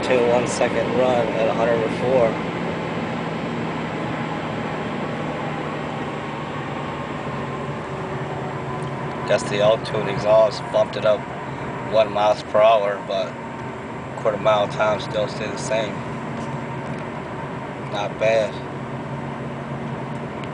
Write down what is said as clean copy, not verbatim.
0.21 second run at 104. Guess the L-tune exhaust bumped it up 1 miles per hour, but quarter mile time still stay the same. Not bad.